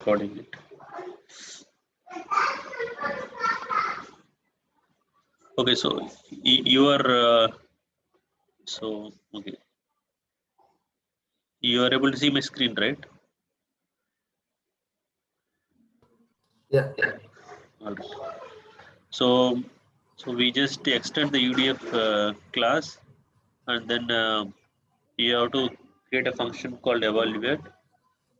recording it. Okay, so you are okay. You are able to see my screen, right? Yeah. All right. So we just extend the UDF class, and then you have to create a function called evaluate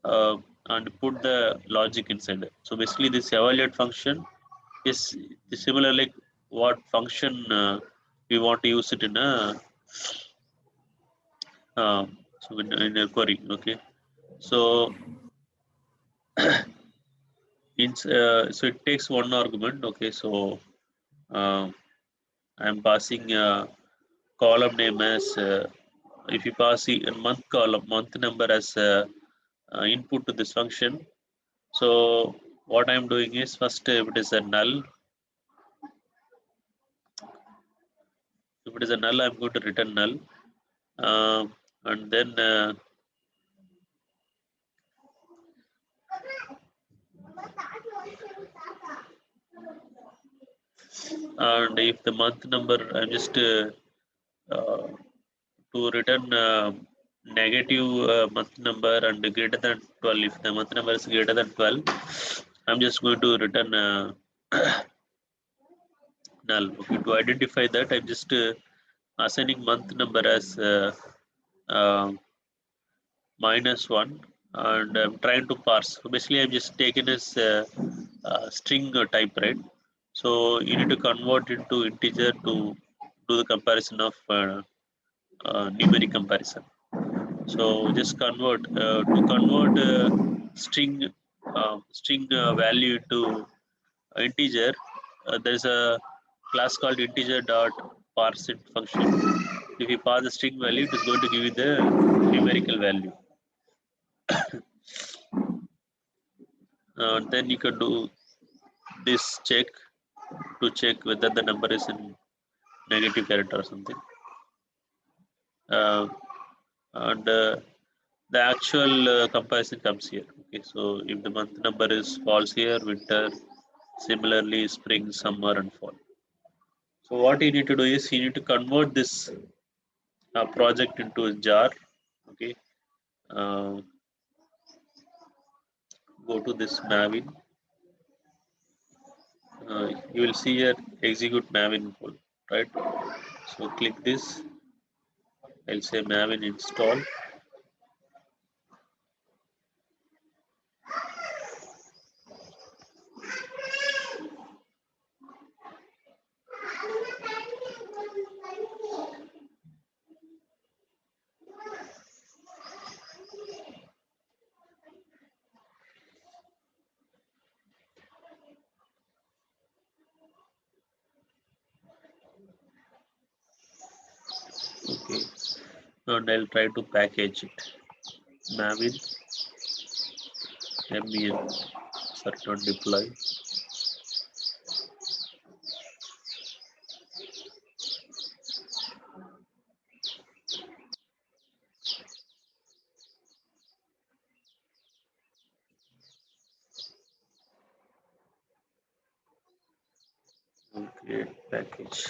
uh, and put the logic inside it. So basically, this evaluate function is similar like what function we want to use it in a in a query. Okay, so so it takes one argument. Okay, so uh, I'm passing a column name as if you pass a month number as input to this function. So what I'm doing is first if it is a null, I'm going to return null, and then and if the month number I'm just to return negative month number and greater than 12. If the month number is greater than 12, I'm just going to return null. Okay, to identify that, I'm just assigning month number as uh, -1, and I'm trying to parse. So basically, I'm just taking as string type, right? So you need to convert into integer to do the comparison of numeric comparison. So just convert to convert string value to integer. There's a class called integer dot parseInt function. If you pass the string value, it is going to give you the numerical value. Then you can do this check to check whether the number is in negative character or something. And the actual comparison comes here. Okay, so if the month number is false here, winter, similarly spring, summer, and fall. So what you need to do is you need to convert this project into a jar. Okay, uh, go to this Maven. You will see here execute Maven code, right? So click this. I'll say Maven install. Okay, and I'll try to package it. Maven MEN certain deploy. Okay, package.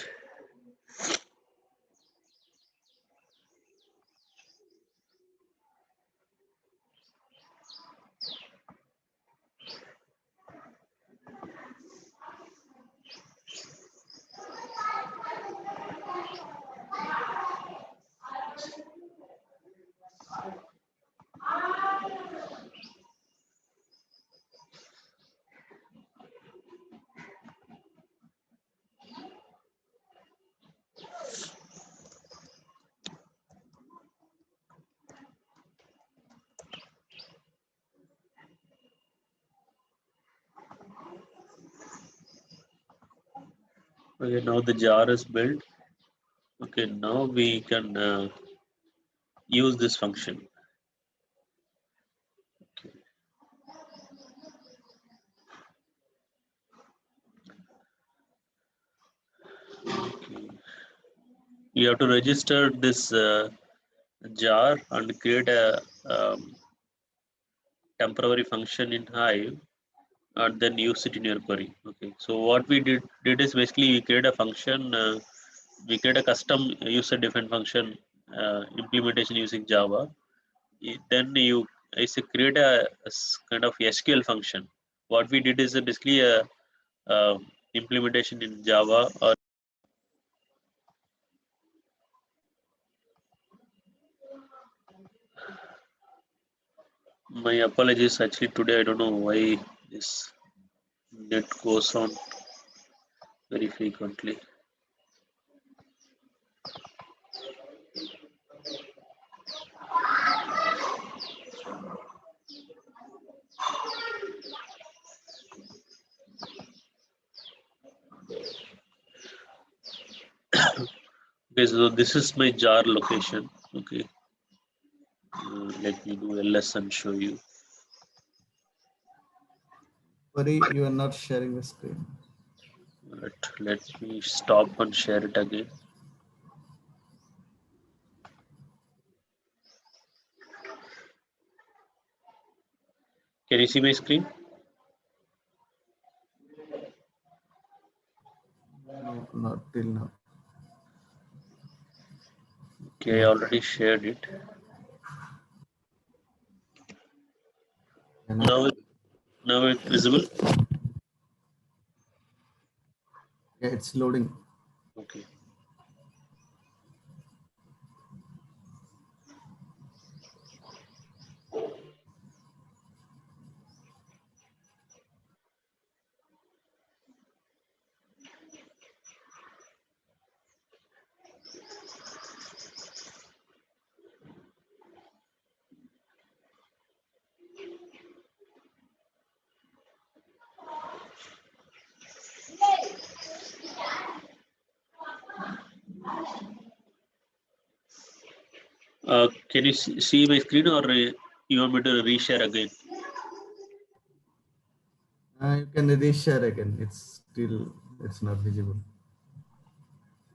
Okay, now the jar is built. Okay, now we can use this function. Okay. Okay. You have to register this jar and create a temporary function in Hive and then use it in your query. Okay, so what we did is basically we create a function, we create a custom user defined function implementation using Java. Then you create a kind of SQL function. What we did is basically a implementation in Java. Or my apologies, actually today I don't know why this net goes on very frequently. Okay, so this is my jar location. Okay, let me do ls and show you. Sorry, you are not sharing the screen. Let me stop and share it again. Can you see my screen? No, not till now. Okay, I already shared it. Now it's visible. Yeah, it's loading. Okay. Can you see my screen, or you want me to reshare again? You can reshare again. It's not visible.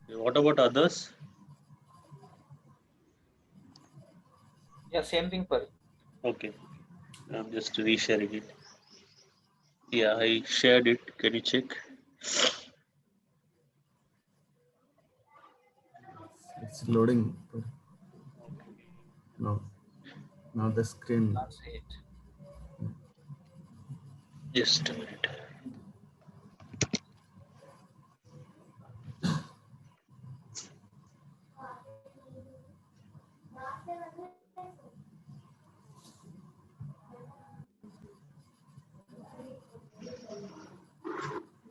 What about others? Yeah, same thing, Pari. Okay, I'm just resharing it. Yeah, I shared it. Can you check? It's loading. No, now the screen. Can't see it. Just a minute.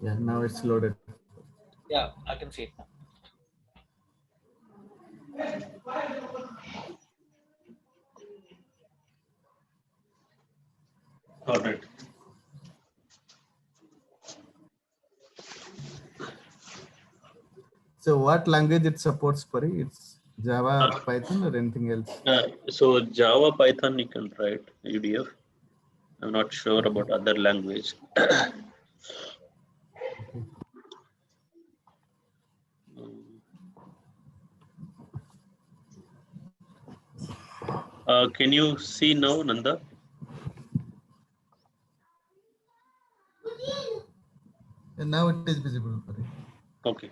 Yeah, now it's loaded. Yeah, I can see it now. All right. So what language it supports, Pari? It's Java, Python, or anything else? So Java, Python, you can write UDF. I'm not sure about other language. Can you see now, Nanda? And now it is visible, Pari. Okay.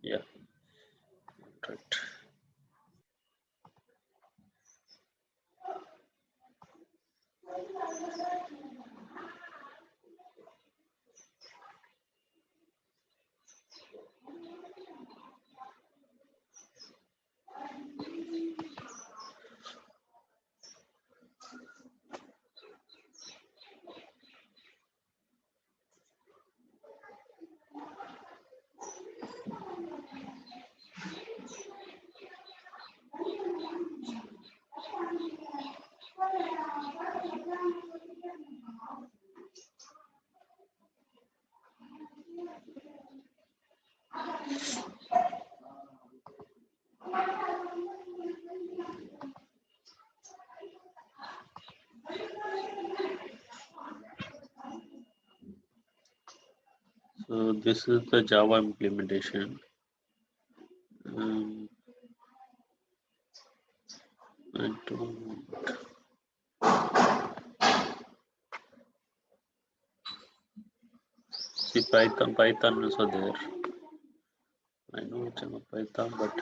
Yeah. Right. So this is the Java implementation. Um, See, Python is also there. I know it's a Python, but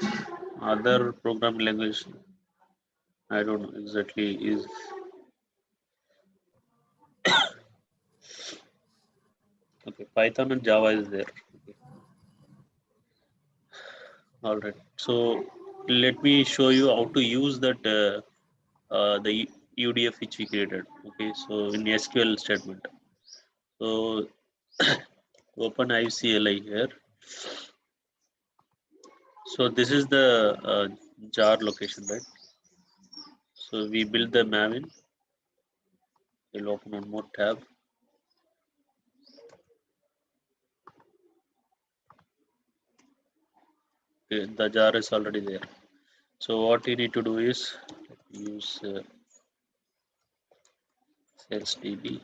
other programming language, I don't know exactly is. Okay, Python and Java is there. Okay. All right. So let me show you how to use that the UDF which we created. Okay. So in SQL statement. So open IVCLI here. So this is the jar location, right? So we build the Maven. We'll open one more tab. Okay, the jar is already there. So what you need to do is use SalesDB.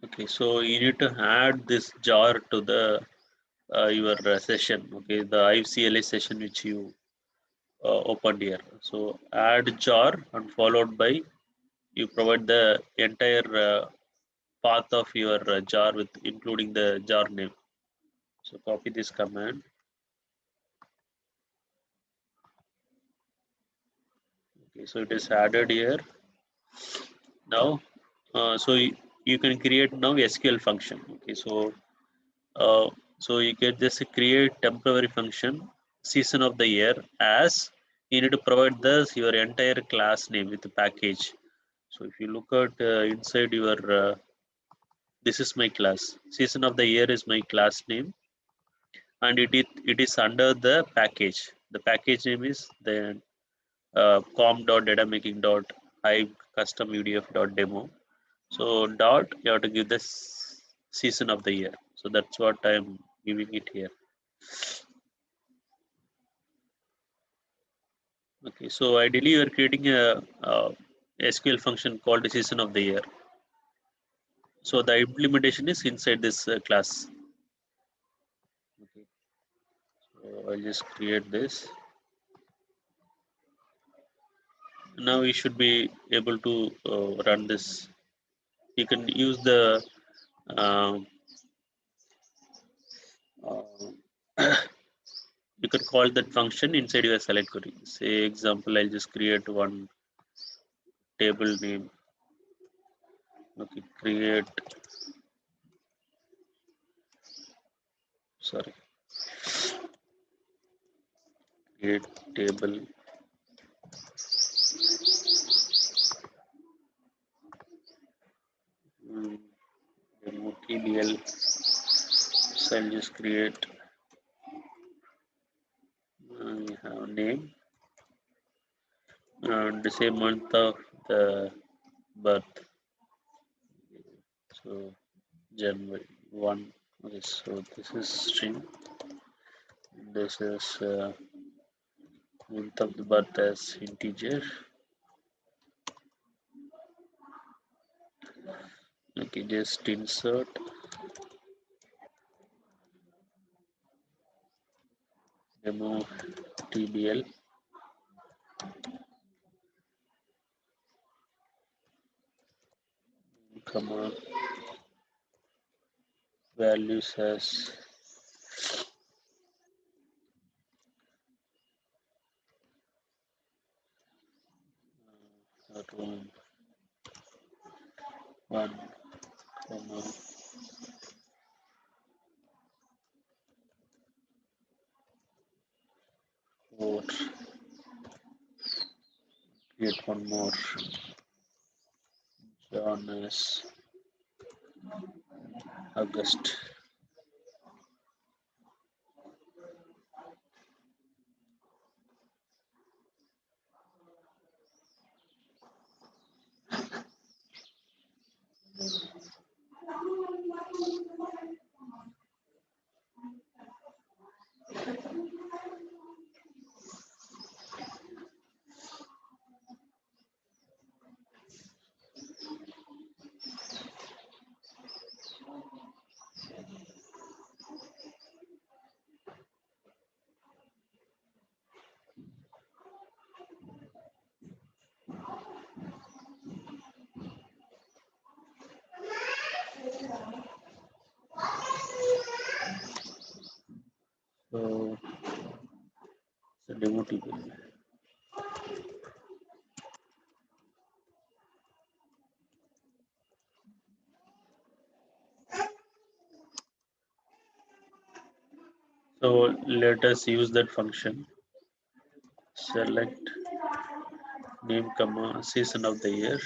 Okay, so you need to add this jar to the your session. Okay, the IVCLA session which you opened here. So add jar and followed by you provide the entire path of your jar with including the jar name. So copy this command. Okay, so it is added here. Now, so you can create now SQL function. Okay, so you can just create temporary function season of the year as you need to provide this your entire class name with the package. So if you look at inside your this is my class season of the year is my class name and it is under the package. The package name is the com.datamaking.hive custom udf.demo. So dot you have to give this season of the year. So that's what I'm giving it here. Okay, so ideally you are creating a SQL function called season of the year. So the implementation is inside this class. Okay, so I'll just create this. Now you should be able to run this. You can use the um, you can call that function inside your select query. Say example, I'll just create one table name. Okay, create table demo TBL. So I'll just create we have name and the same month of the birth. So January 1. Okay, so this is string. This is month of the birth as integer. Okay, just insert demo TBL. Comma values as room 1 comma 4. Create one more John as August. So it's a demo table. So let us use that function. Select name comma season of the year.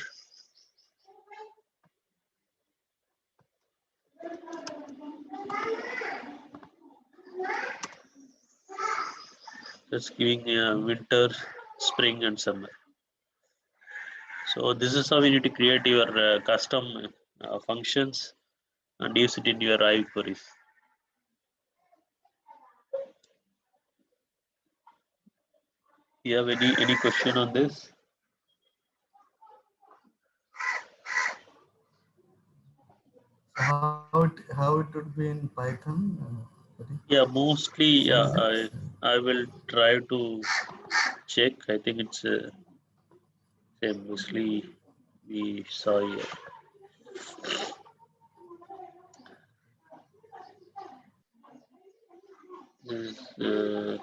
Just giving winter, spring, and summer. So this is how you need to create your custom functions and use it in your Hive queries. You have any question on this? How it would be in Python? Sorry. Yeah, mostly. Yeah, Syntax? I will try to check. I think it's same. Mostly we saw here. This is,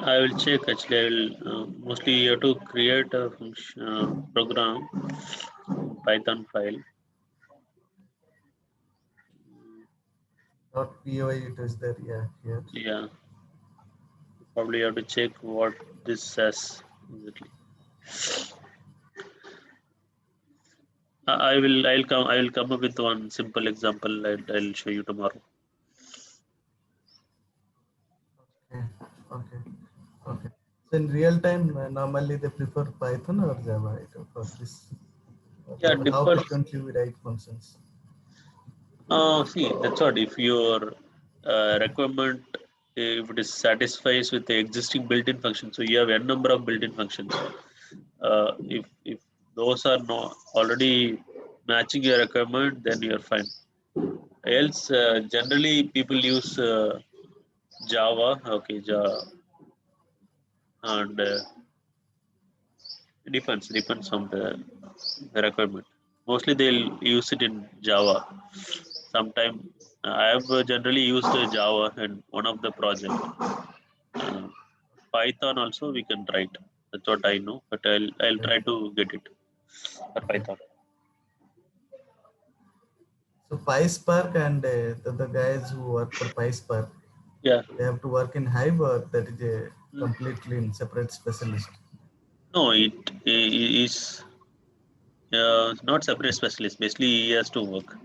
I will check. Actually, I will mostly you have to create a function, program Python file. .py it is there, yeah, here. Yeah, probably you have to check what this says exactly. I'll come up with one simple example and I'll show you tomorrow. Okay, okay, okay. So in real time, normally they prefer Python or Java for this. Yeah, How differs. frequently we write functions? See, that's what if your requirement, if it is satisfies with the existing built-in function, so you have n number of built-in functions. If those are not already matching your requirement, then you're fine. Else, generally people use Java. Okay, Java, and depends on the requirement. Mostly they'll use it in Java. Sometime I have generally used Java in one of the project. Uh, Python also we can write. That's what I know, but I'll Okay. try to get it for Python. So PySpark and the guys who work for PySpark, Yeah. they have to work in Hive or that is a completely in separate specialist? No, it is not separate specialist. Basically, he has to work.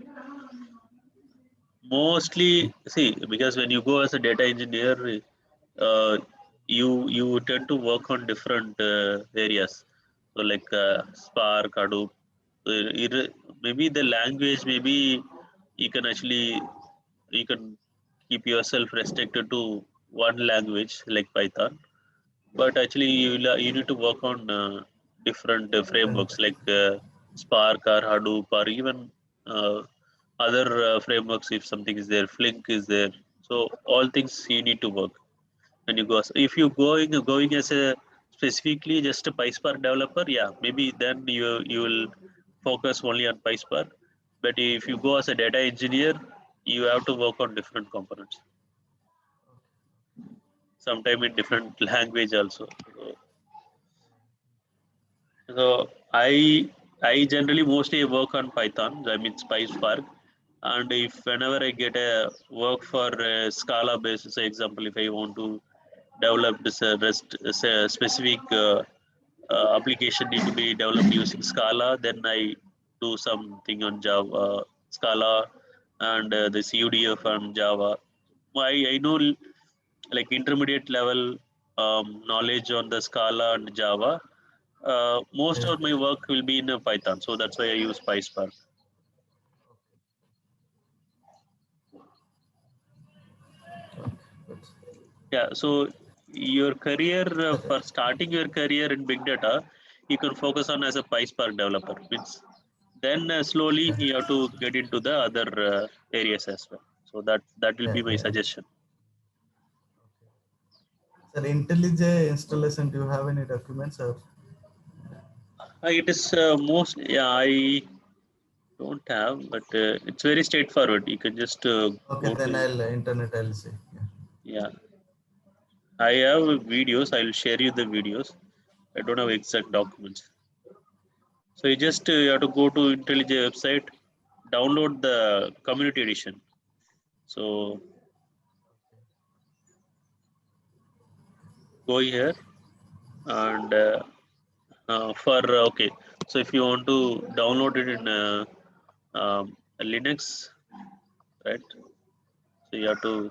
Mostly, see, because when you go as a data engineer, you tend to work on different areas. So like Spark, Hadoop. Maybe the language, maybe you can actually you can keep yourself restricted to one language like Python. But actually, you need to work on different Different. frameworks like Spark or Hadoop or even uh, other frameworks. If something is there, Flink is there. So all things you need to work when you go. If you going as a specifically just a PySpark developer, yeah, maybe then you will focus only on PySpark. But if you go as a data engineer, you have to work on different components. Sometime in different language also. So I generally mostly work on Python. I mean PySpark. And if whenever I get a work for a Scala basis, say example, if I want to develop this REST specific application need to be developed using Scala, then I do something on Java, Scala, and the CUDF on Java. I know like intermediate level knowledge on the Scala and Java. Most Okay. of my work will be in Python, so that's why I use PySpark. Okay. Good. Yeah, so your career for starting your career in big data, you can focus on as a PySpark developer. Means then slowly you have to get into the other areas as well. So that will be my suggestion. Sir, IntelliJ installation, do you have any documents or? It is I don't have, but it's very straightforward. You can just Okay, go then to I'll see. yeah. I have videos. I'll share you the videos. I don't have exact documents. So you have to go to IntelliJ website, download the community edition. So go here and okay. So if you want to download it in Linux, right? So you have to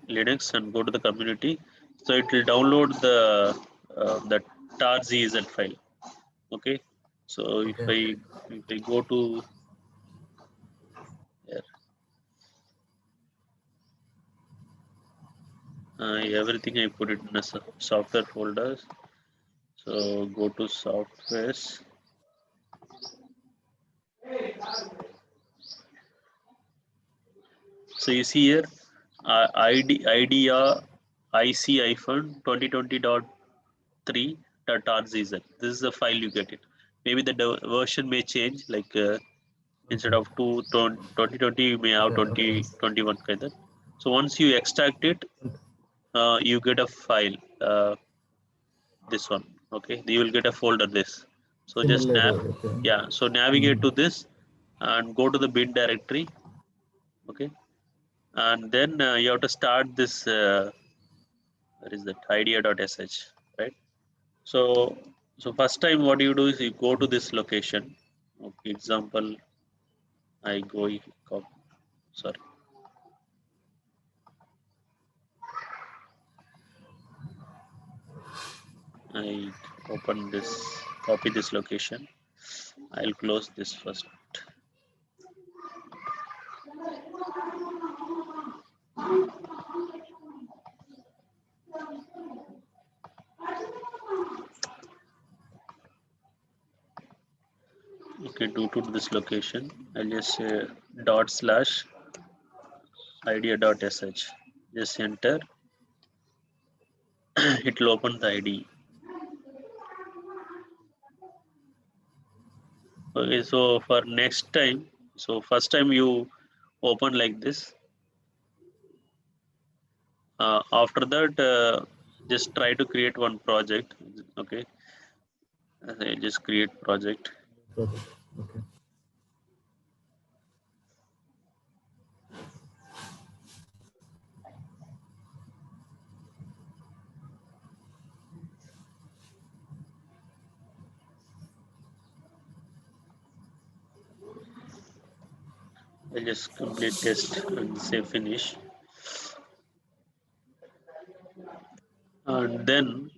Linux and go to the community. So it will download the tar.gz file. Okay. So Okay. if I go to here, everything I put it in a software folder. So go to softwares. So you see here IDEA IC-2020.3.rzz. This is the file you get it. Maybe the version may change, like instead of 2020, you may have 2021 kind of. So once you extract it, you get a file. This one, okay. You will get a folder this. So just Similar. so navigate to this and go to the bin directory, okay. And then you have to start this. Where is that idea.sh, right? So first time what you do is you go to this location. Okay, example, I go sorry. I open this, copy this location. I'll close this first. Okay, due to this location, I'll just say /idea.sh. Just enter. It will open the ID. Okay, so for next time, so first time you open like this. After that, just try to create one project. Okay, I just create project. Okay. I just complete test and say finish. And then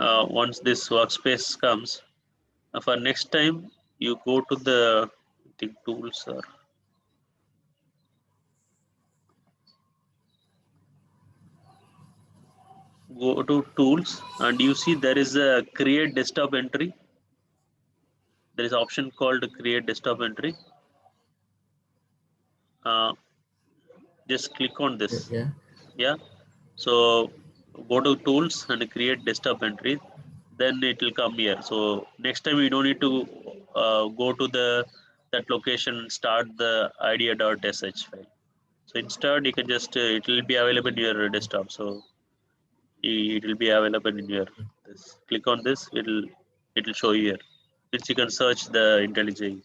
once this workspace comes, for next time you go to the tools or go to tools and you see there is a create desktop entry. There is option called create desktop entry. Just click on this. Yeah. So go to tools and create desktop entry. Then it will come here. So next time you don't need to go to that location and start the idea.sh file. So instead you can just it will be available in your desktop. So it will be available in your this. Click on this. It will show you here. Which you can search the IntelliJ here.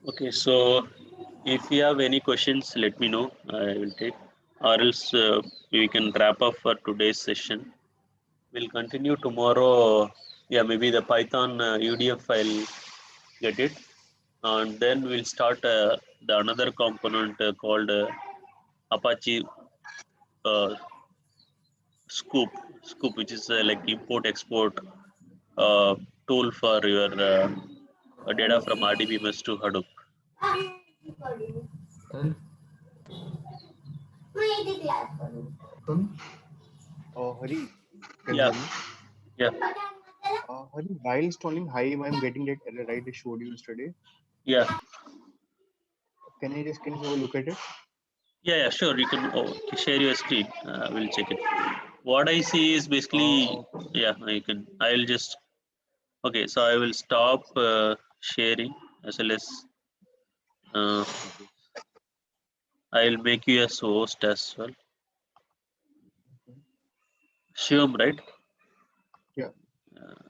Okay, so if you have any questions, let me know. I will take, or else we can wrap up for today's session. We'll continue tomorrow. Yeah, maybe the Python UDF file, get it, and then we'll start the another component called Apache uh, Scoop, which is like import export tool for your data from RDBMS to Hadoop. And Hari, can Yeah. you hear me? Yeah, Hari, while installing Hive, I'm getting that error, right? I showed you yesterday. yeah, Can you have a look at it? yeah, sure. You can share your screen. We'll check it. What I see is basically, yeah, I'll just, okay, so I will stop sharing as well as I'll make you as host as well. Shivam, right? Yeah.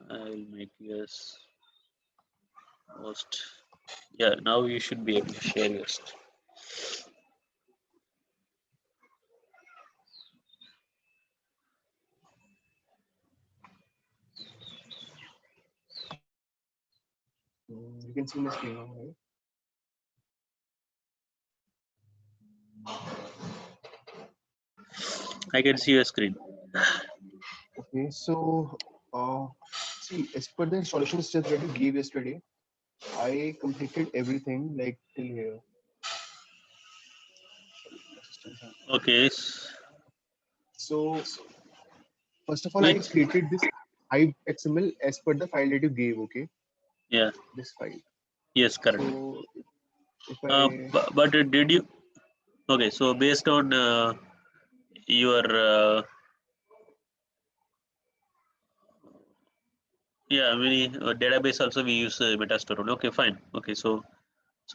I'll make you as host. Yeah, now you should be able to share your screen. You can see my screen now, right? I can see your screen. Okay, so see, as per the installation steps that you gave yesterday, I completed everything like till here. Okay. So first of all, I created this Hive XML as per the file that you gave. Okay, Yeah. this file. Yes, correct. So if I But did you? Okay, so based on your yeah, database also we use Metastore. Okay, fine. Okay, so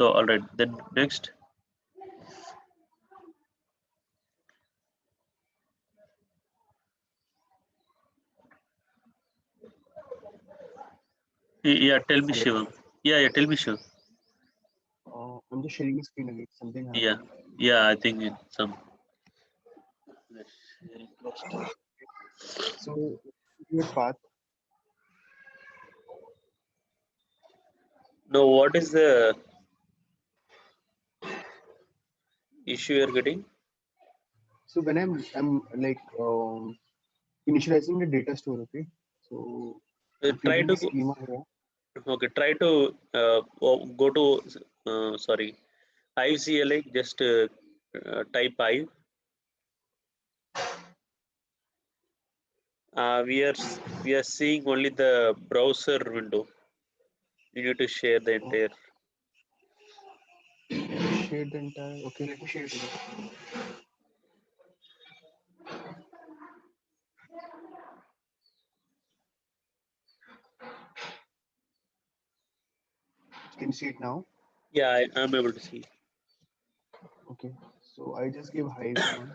all right. Then next. Yeah, tell me, hello, Shivam. Yeah, tell me, Shivam. I'm just sharing the screen again. Something Yeah, happened. yeah, I think it's some. So your path. No, what is the issue you're getting? So when I'm like initializing the data store, okay. So I'm Try creating to the go. schema here. Okay, try to go to sorry, Hive CLI. Just type Hive. We are seeing only the browser window. You need to share the entire. Share the entire. Okay, let me share it again. Can you see it now? Yeah, I'm able to see. Okay. So I just give Hive command.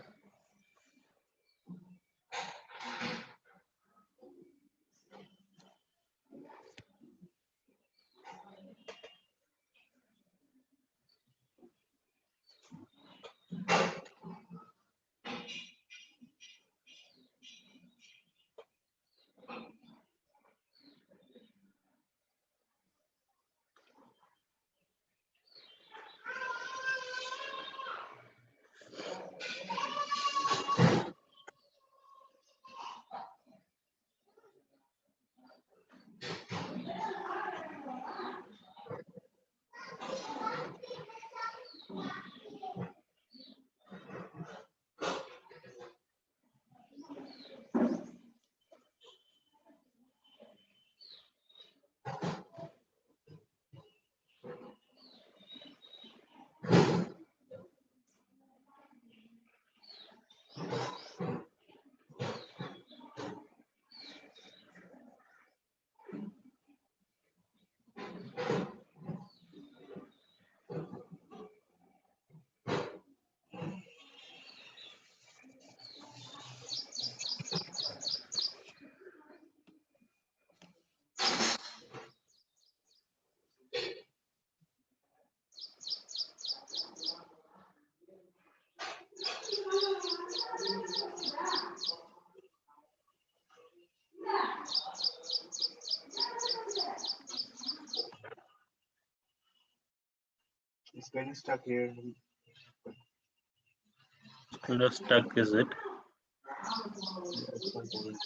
It's getting stuck here. Kind of stuck, is it? Yeah, it's not going.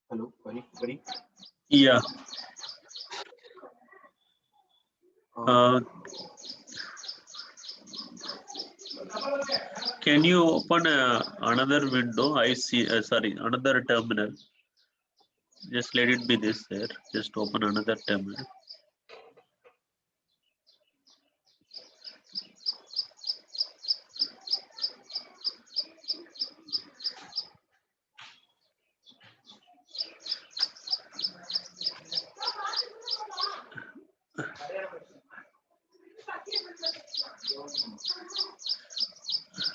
Hello, Pari. Yeah. Can you open another window? I see. Sorry, another terminal. Just let it be this there. Just open another terminal.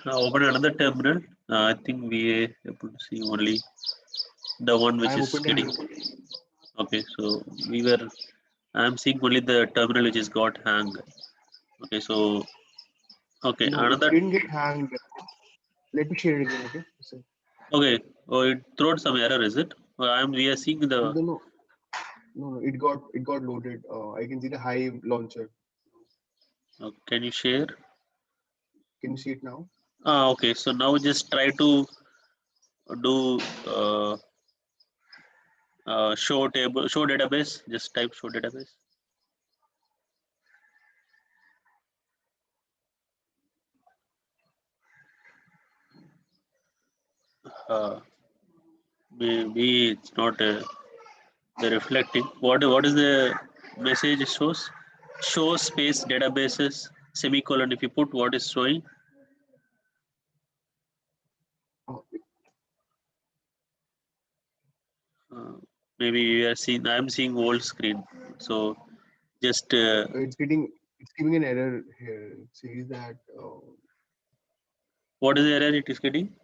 Now open another terminal. I think we are able to see only the one which I is opened getting. it. Okay, so I'm seeing only the terminal which is got hang. Okay, so okay, No, another. it didn't get hanged. Let me share it again, okay? So, Okay, oh, it thrown some error, is it? We are seeing the. no, it got loaded. I can see the Hive launcher. Can you share? Can you see it now? Okay, so now just try to do show database. Just type show database. Maybe it's not reflecting. What is the message it shows? Show space databases semicolon. If you put what is showing, Oh, maybe you are seeing. I'm seeing old screen. So just it's giving an error here. It says that what is the error it is getting?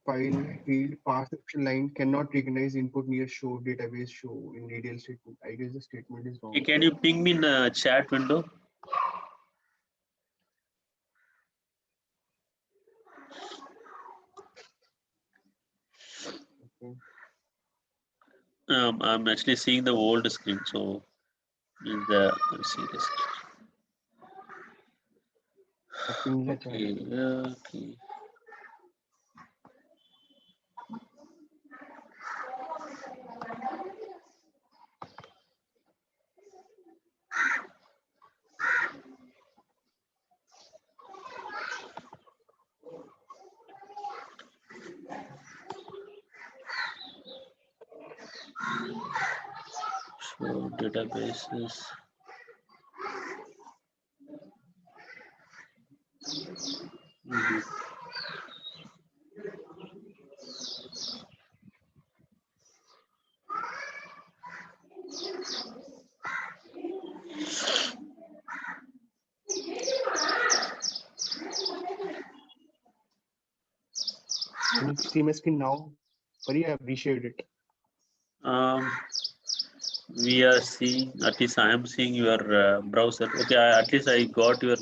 file field pass exception line cannot recognize input near show database show in radial statement. I guess the statement is wrong. Can you ping me in the chat window? Okay. I'm actually seeing the old screen. So is the let's see this. I pinged the chat. Okay, okay. So databases. Mhm. Can you see my screen now? Sorry, I have reshared it. We are seeing, at least I am seeing your browser. Okay, at least I got your